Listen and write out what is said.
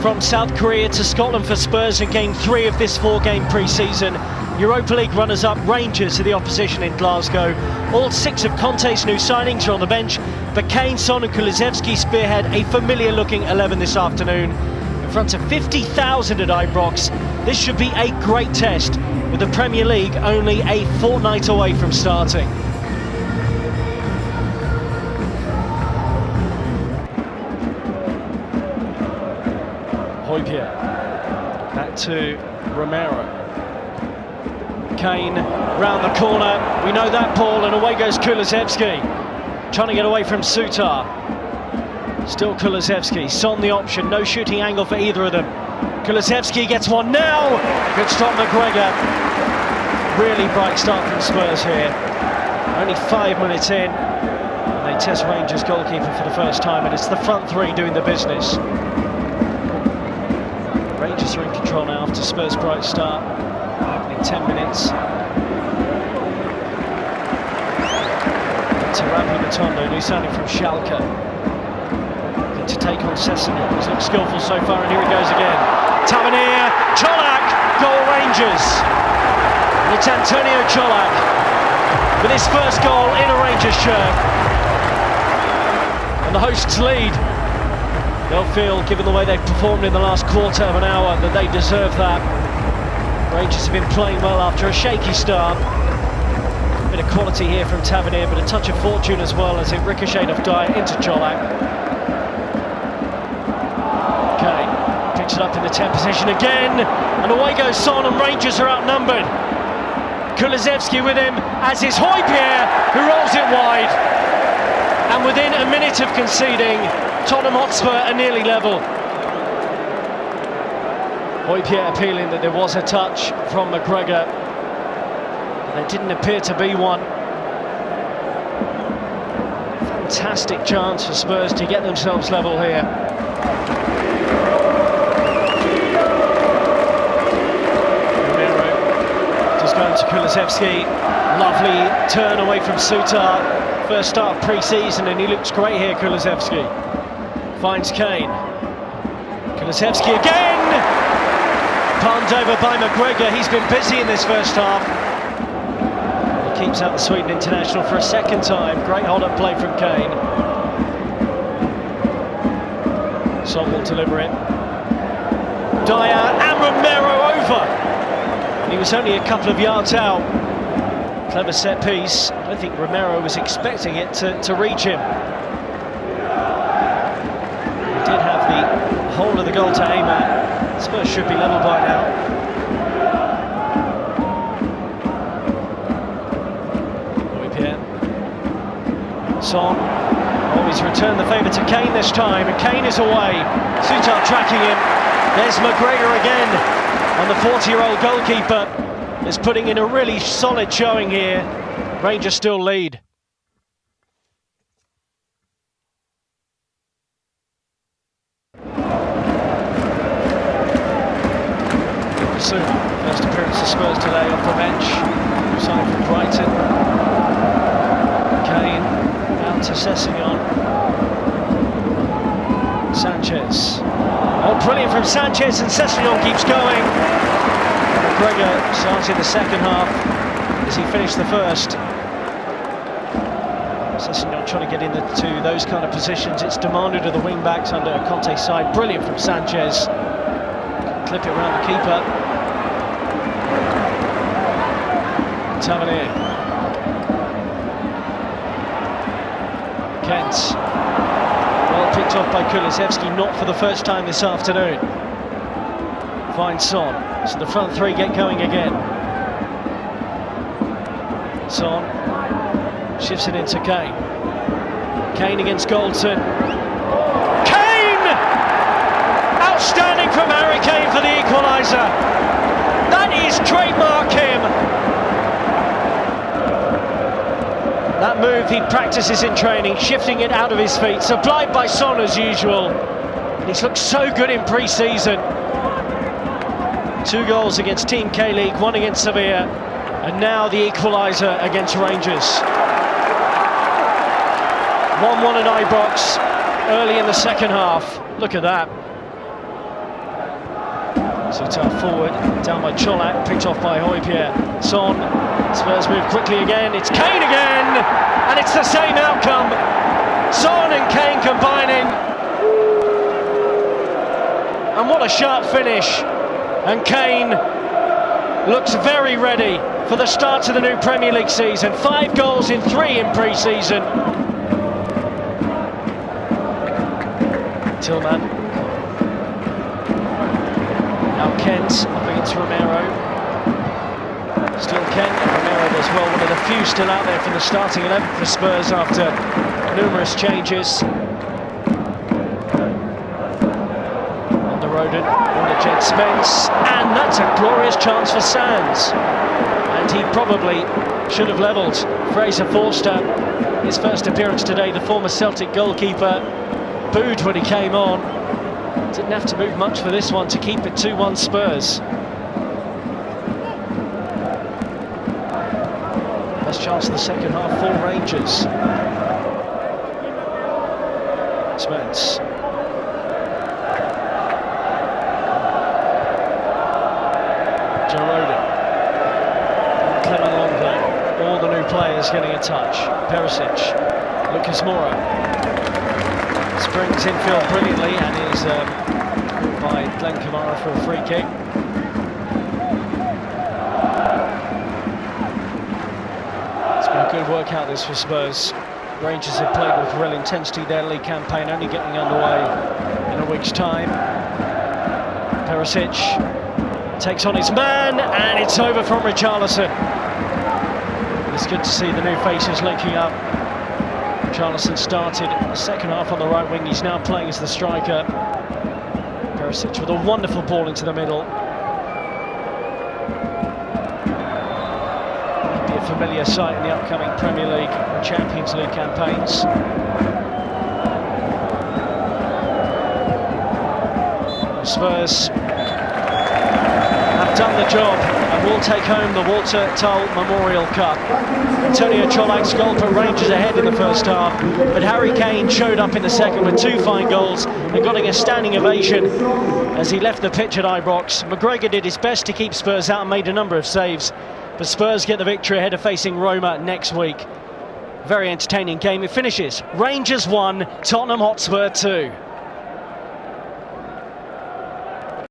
From South Korea to Scotland for Spurs in Game 3 of this 4-game pre-season. Europa League runners-up Rangers are the opposition in Glasgow. All 6 of Conte's new signings are on the bench, but Kane, Son and Kulusevski spearhead a familiar-looking 11 this afternoon. In front of 50,000 at Ibrox, this should be a great test, with the Premier League only a fortnight away from starting. Hoiberg, back to Romero. Kane round the corner, we know that ball, and away goes Kulusevski. Trying to get away from Sutar. Still Kulusevski, Son the option, no shooting angle for either of them. Kulusevski gets one now, good stop McGregor. Really bright start from Spurs here. Only 5 minutes in, and they test Rangers goalkeeper for the first time, and it's the front three doing the business. Rangers are in control now after Spurs' bright start, opening 10 minutes. To Ramsey Matondo, new signing from Schalke. Looking to take on Sessegnon, he's looked skillful so far, and here he goes again. Tavernier, Cholak, goal Rangers. And it's Antonio Cholak with his first goal in a Rangers shirt. And the hosts lead. They'll feel, given the way they've performed in the last quarter of an hour, that they deserve that. Rangers have been playing well after a shaky start. A bit of quality here from Tavernier, but a touch of fortune as well as it ricocheted off Dyer into Cholak. Kane picks it up in the 10 position again, and away goes Son, and Rangers are outnumbered. Kulusevski with him, as is Hoiberg, who rolls it wide. And within a minute of conceding, Tottenham Hotspur are nearly level. Hoiberg appealing that there was a touch from McGregor, but there didn't appear to be one. Fantastic chance for Spurs to get themselves level here. Romero just going to Kulusevski. Lovely turn away from Sutar. First start of pre-season, and he looks great here, Kulusevski. Finds Kane. Kulusevski again! Palmed over by McGregor. He's been busy in this first half. He keeps out the Sweden international for a second time. Great hold-up play from Kane. Son will deliver it. Dyer and Romero over. And he was only a couple of yards out. Clever set piece. I don't think Romero was expecting it to reach him. He did have the whole of the goal to aim at. Spurs should be level by now. Hoiberg. Son. Oh, he's returned the favour to Kane this time, and Kane is away. Sutar tracking him. There's McGregor again, and the 40-year-old goalkeeper is putting in a really solid showing here. Rangers still lead. Soon, first appearance of Spurs today off the bench. Sign from Brighton. Kane out to Sessegnon. Sanchez. Oh, brilliant from Sanchez, and Sessegnon keeps going. McGregor started the second half as he finished the first. Sessegnon trying to get into those kind of positions. It's demanded of the wing-backs under Conte's side. Brilliant from Sanchez. Clip it around the keeper. Tavernier. Kent. Well picked off by Kulusevski, not for the first time this afternoon. Finds Son. So the front three get going again. Son shifts it into Kane. Kane against Goldson. Kane! Outstanding from Harry Kane for the equaliser. That is trademark him. That move he practices in training, shifting it out of his feet, supplied by Son as usual. And he's looked so good in pre-season. 2 goals against Team K-League, 1 against Sevilla, and now the equaliser against Rangers. 1-1 at Ibrox early in the second half. Look at that. Sutar forward, down by Cholak, picked off by Hoiberg. Son, Spurs move quickly again, it's Kane again! And it's the same outcome! Son and Kane combining. And what a sharp finish. And Kane looks very ready for the start of the new Premier League season. 5 goals in 3 in pre-season. Tillman. Now Kent up against Romero. Still Kent. Romero as well, one of the few still out there from the starting 11 for Spurs after numerous changes. On the Rodon, on the Jet Spence, and that's a glorious chance for Sands. And he probably should have levelled. Fraser Forster, his first appearance today, the former Celtic goalkeeper, booed when he came on. Didn't have to move much for this one to keep it 2-1 Spurs. Best chance of the second half for Rangers. Spence. Joe Rodon. Clement Longley. All the new players getting a touch. Perisic. Lucas Moura. Springs infield brilliantly and is by Glenn Kamara for a free kick. It's been a good workout this for Spurs. Rangers have played with real intensity their league campaign, only getting underway in a week's time. Perisic takes on his man and it's over from Richarlison. It's good to see the new faces linking up. Richarlison started the second half on the right wing, he's now playing as the striker. Perisic with a wonderful ball into the middle. Might be a familiar sight in the upcoming Premier League and Champions League campaigns. Spurs have done the job and will take home the Walter Tull Memorial Cup. Antonio Cholak's goal put Rangers ahead in the first half, but Harry Kane showed up in the second with 2 fine goals and got a standing ovation as he left the pitch at Ibrox. McGregor did his best to keep Spurs out and made a number of saves, but Spurs get the victory ahead of facing Roma next week. Very entertaining game. It finishes Rangers 1, Tottenham Hotspur 2.